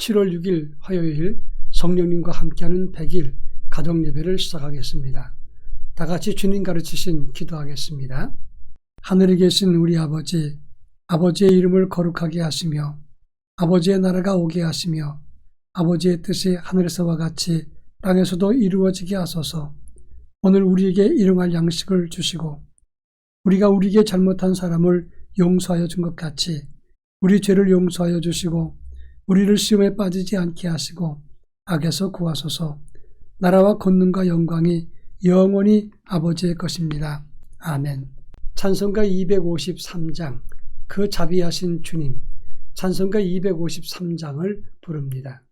7월 6일 화요일 성령님과 함께하는 100일 가정예배를 시작하겠습니다. 다 같이 주님 가르치신 기도하겠습니다. 하늘에 계신 우리 아버지, 아버지의 이름을 거룩하게 하시며 아버지의 나라가 오게 하시며 아버지의 뜻이 하늘에서와 같이 땅에서도 이루어지게 하소서. 오늘 우리에게 일용할 양식을 주시고 우리가 우리에게 잘못한 사람을 용서하여 준 것 같이 우리 죄를 용서하여 주시고 우리를 시험에 빠지지 않게 하시고 악에서 구하소서. 나라와 권능과 영광이 영원히 아버지의 것입니다. 아멘. 찬송가 253장 그 자비하신 주님, 찬송가 253장을 부릅니다.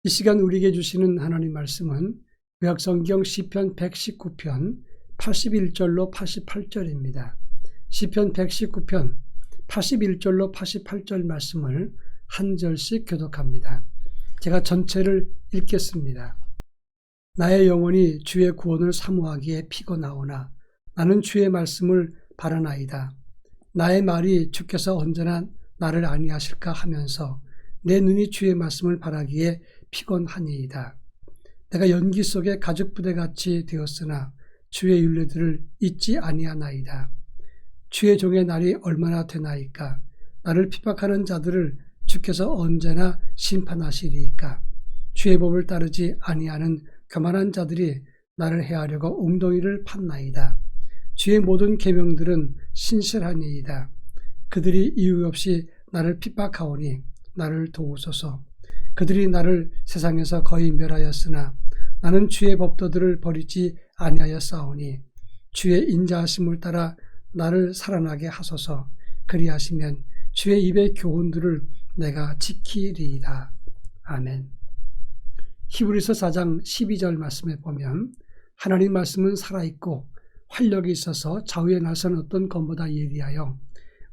이 시간 우리에게 주시는 하나님 말씀은 구약성경 시편 119편 81절로 88절입니다. 시편 119편 81절로 88절 말씀을 한 절씩 교독합니다. 제가 전체를 읽겠습니다. 나의 영혼이 주의 구원을 사모하기에 피곤하오나 나는 주의 말씀을 바라나이다. 나의 말이 주께서 언제나 나를 안위하실까 하면서 내 눈이 주의 말씀을 바라기에 피곤하니이다. 내가 연기 속에 가죽부대같이 되었으나 주의 율례들을 잊지 아니하나이다. 주의 종의 날이 얼마나 되나이까? 나를 핍박하는 자들을 주께서 언제나 심판하시리이까? 주의 법을 따르지 아니하는 교만한 자들이 나를 해하려고 웅덩이를 팠나이다. 주의 모든 계명들은 신실하니이다. 그들이 이유 없이 나를 핍박하오니 나를 도우소서. 그들이 나를 세상에서 거의 멸하였으나 나는 주의 법도들을 버리지 아니하였사오니 주의 인자하심을 따라 나를 살아나게 하소서. 그리하시면 주의 입의 교훈들을 내가 지키리이다. 아멘. 히브리서 4장 12절 말씀에 보면 하나님 말씀은 살아있고 활력이 있어서 좌우에 나선 어떤 검보다 예리하여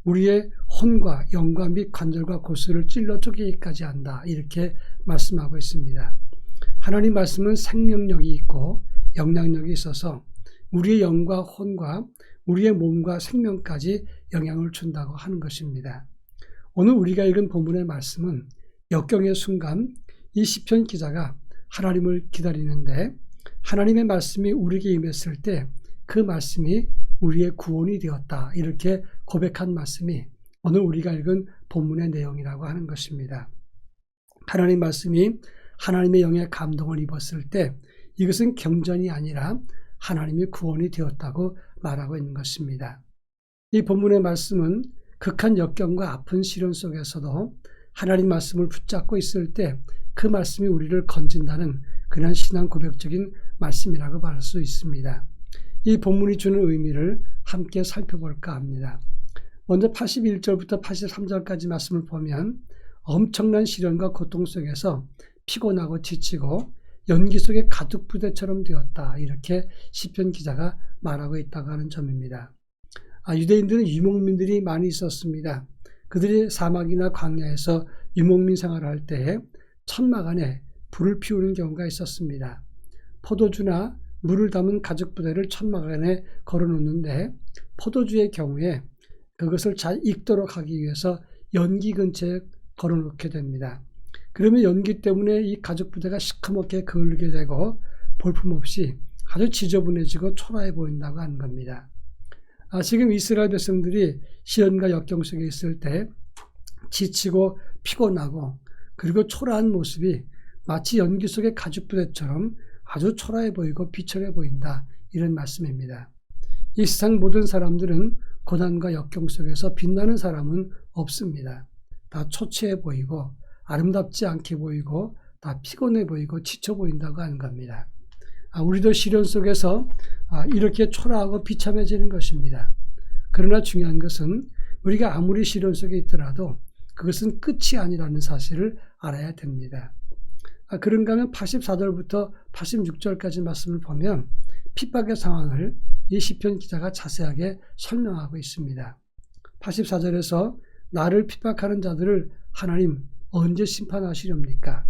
우리의 혼과 영과 및 관절과 골수를 찔러 쪼개기까지 한다. 이렇게 말씀하고 있습니다. 하나님 말씀은 생명력이 있고 영향력이 있어서 우리의 영과 혼과 우리의 몸과 생명까지 영향을 준다고 하는 것입니다. 오늘 우리가 읽은 본문의 말씀은 역경의 순간 이 시편 기자가 하나님을 기다리는데 하나님의 말씀이 우리에게 임했을 때 그 말씀이 우리의 구원이 되었다. 이렇게 고백한 말씀이 오늘 우리가 읽은 본문의 내용이라고 하는 것입니다. 하나님 말씀이 하나님의 영의 감동을 입었을 때 이것은 경전이 아니라 하나님의 구원이 되었다고 말하고 있는 것입니다. 이 본문의 말씀은 극한 역경과 아픈 시련 속에서도 하나님 말씀을 붙잡고 있을 때 그 말씀이 우리를 건진다는 그런 신앙 고백적인 말씀이라고 말할 수 있습니다. 이 본문이 주는 의미를 함께 살펴볼까 합니다. 먼저 81절부터 83절까지 말씀을 보면 엄청난 시련과 고통 속에서 피곤하고 지치고 연기 속의 가둑 부대처럼 되었다. 이렇게 시편 기자가 말하고 있다고 하는 점입니다. 유대인들은 유목민들이 많이 있었습니다. 그들이 사막이나 광야에서 유목민 생활을 할 때에 천막 안에 불을 피우는 경우가 있었습니다. 포도주나 물을 담은 가죽 부대를 천막 안에 걸어놓는데 포도주의 경우에 그것을 잘 익도록 하기 위해서 연기 근처에 걸어놓게 됩니다. 그러면 연기 때문에 이 가죽 부대가 시커멓게 그을게 되고 볼품없이 아주 지저분해지고 초라해 보인다고 하는 겁니다. 지금 이스라엘 백성들이 시련과 역경 속에 있을 때 지치고 피곤하고 그리고 초라한 모습이 마치 연기 속의 가죽 부대처럼 아주 초라해 보이고 비천해 보인다. 이런 말씀입니다. 이 세상 모든 사람들은 고난과 역경 속에서 빛나는 사람은 없습니다. 다 초췌해 보이고 아름답지 않게 보이고 다 피곤해 보이고 지쳐 보인다고 하는 겁니다. 우리도 시련 속에서 이렇게 초라하고 비참해지는 것입니다. 그러나 중요한 것은 우리가 아무리 시련 속에 있더라도 그것은 끝이 아니라는 사실을 알아야 됩니다. 그런가 하면 84절부터 86절까지 말씀을 보면 핍박의 상황을 이 시편 기자가 자세하게 설명하고 있습니다. 84절에서 나를 핍박하는 자들을 하나님 언제 심판하시렵니까?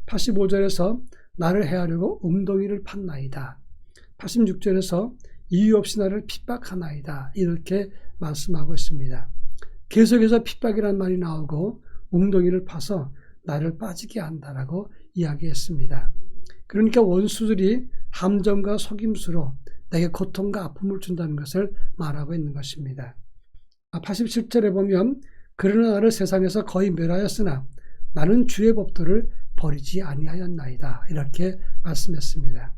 85절에서 나를 해하려고 웅덩이를 팠나이다. 86절에서 이유 없이 나를 핍박하나이다. 이렇게 말씀하고 있습니다. 계속해서 핍박이라는 말이 나오고 웅덩이를 파서 나를 빠지게 한다라고 이야기했습니다. 그러니까 원수들이 함정과 속임수로 내게 고통과 아픔을 준다는 것을 말하고 있는 것입니다. 87절에 보면 그러나 나를 세상에서 거의 멸하였으나 나는 주의 법도를 버리지 아니하였나이다. 이렇게 말씀했습니다.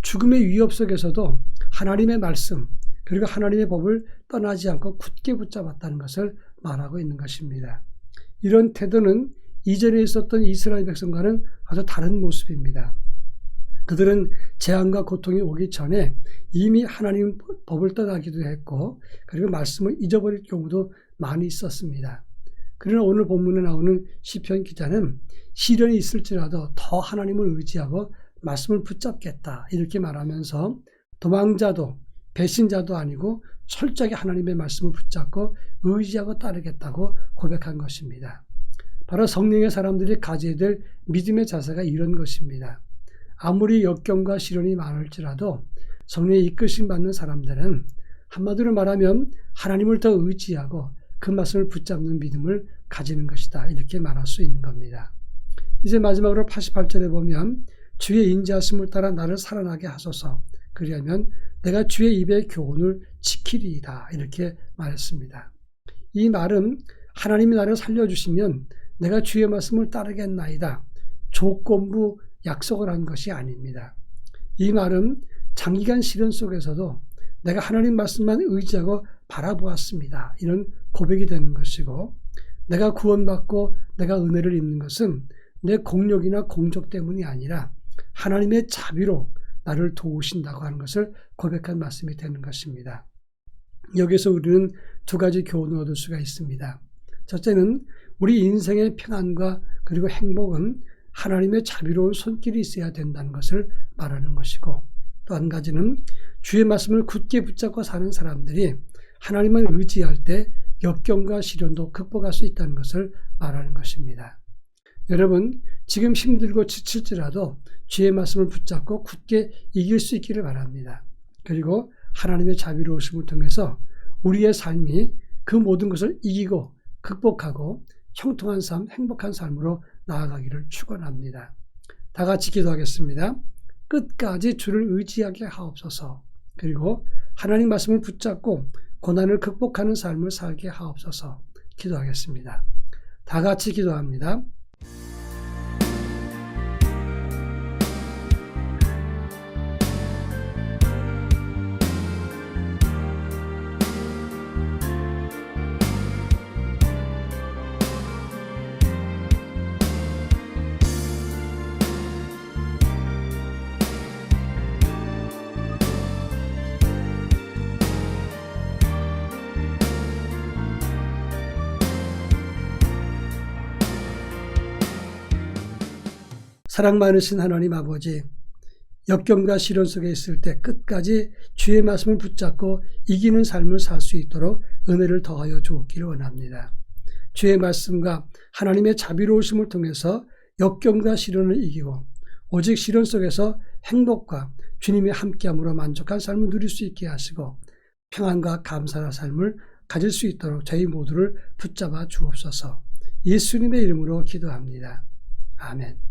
죽음의 위협 속에서도 하나님의 말씀 그리고 하나님의 법을 떠나지 않고 굳게 붙잡았다는 것을 말하고 있는 것입니다. 이런 태도는 이전에 있었던 이스라엘 백성과는 아주 다른 모습입니다. 그들은 재앙과 고통이 오기 전에 이미 하나님 법을 떠나기도 했고 그리고 말씀을 잊어버릴 경우도 많이 있었습니다. 그러나 오늘 본문에 나오는 시편 기자는 시련이 있을지라도 더 하나님을 의지하고 말씀을 붙잡겠다 이렇게 말하면서 도망자도 배신자도 아니고 철저하게 하나님의 말씀을 붙잡고 의지하고 따르겠다고 고백한 것입니다. 바로 성령의 사람들이 가져야 될 믿음의 자세가 이런 것입니다. 아무리 역경과 시련이 많을지라도 성령의 이끄심 받는 사람들은 한마디로 말하면 하나님을 더 의지하고 그 말씀을 붙잡는 믿음을 가지는 것이다. 이렇게 말할 수 있는 겁니다. 이제 마지막으로 88절에 보면 주의 인자하심을 따라 나를 살아나게 하소서. 그리하면 내가 주의 입의 교훈을 지키리이다. 이렇게 말했습니다. 이 말은 하나님이 나를 살려주시면 내가 주의 말씀을 따르겠나이다. 조건부 약속을 한 것이 아닙니다. 이 말은 장기간 시련 속에서도 내가 하나님 말씀만 의지하고 바라보았습니다. 이런 고백이 되는 것이고 내가 구원받고 내가 은혜를 입는 것은 내 공력이나 공적 때문이 아니라 하나님의 자비로 나를 도우신다고 하는 것을 고백한 말씀이 되는 것입니다. 여기서 우리는 두 가지 교훈을 얻을 수가 있습니다. 첫째는 우리 인생의 평안과 그리고 행복은 하나님의 자비로운 손길이 있어야 된다는 것을 말하는 것이고 또 한 가지는 주의 말씀을 굳게 붙잡고 사는 사람들이 하나님을 의지할 때 역경과 시련도 극복할 수 있다는 것을 말하는 것입니다. 여러분, 지금 힘들고 지칠지라도 주의 말씀을 붙잡고 굳게 이길 수 있기를 바랍니다. 그리고 하나님의 자비로우심을 통해서 우리의 삶이 그 모든 것을 이기고 극복하고 형통한 삶, 행복한 삶으로 나아가기를 축원합니다. 다 같이 기도하겠습니다. 끝까지 주를 의지하게 하옵소서. 그리고 하나님 말씀을 붙잡고 고난을 극복하는 삶을 살게 하옵소서. 기도하겠습니다. 다 같이 기도합니다. 사랑 많으신 하나님 아버지, 역경과 시련 속에 있을 때 끝까지 주의 말씀을 붙잡고 이기는 삶을 살 수 있도록 은혜를 더하여 주옵기를 원합니다. 주의 말씀과 하나님의 자비로우심을 통해서 역경과 시련을 이기고 오직 시련 속에서 행복과 주님의 함께함으로 만족한 삶을 누릴 수 있게 하시고 평안과 감사의 삶을 가질 수 있도록 저희 모두를 붙잡아 주옵소서. 예수님의 이름으로 기도합니다. 아멘.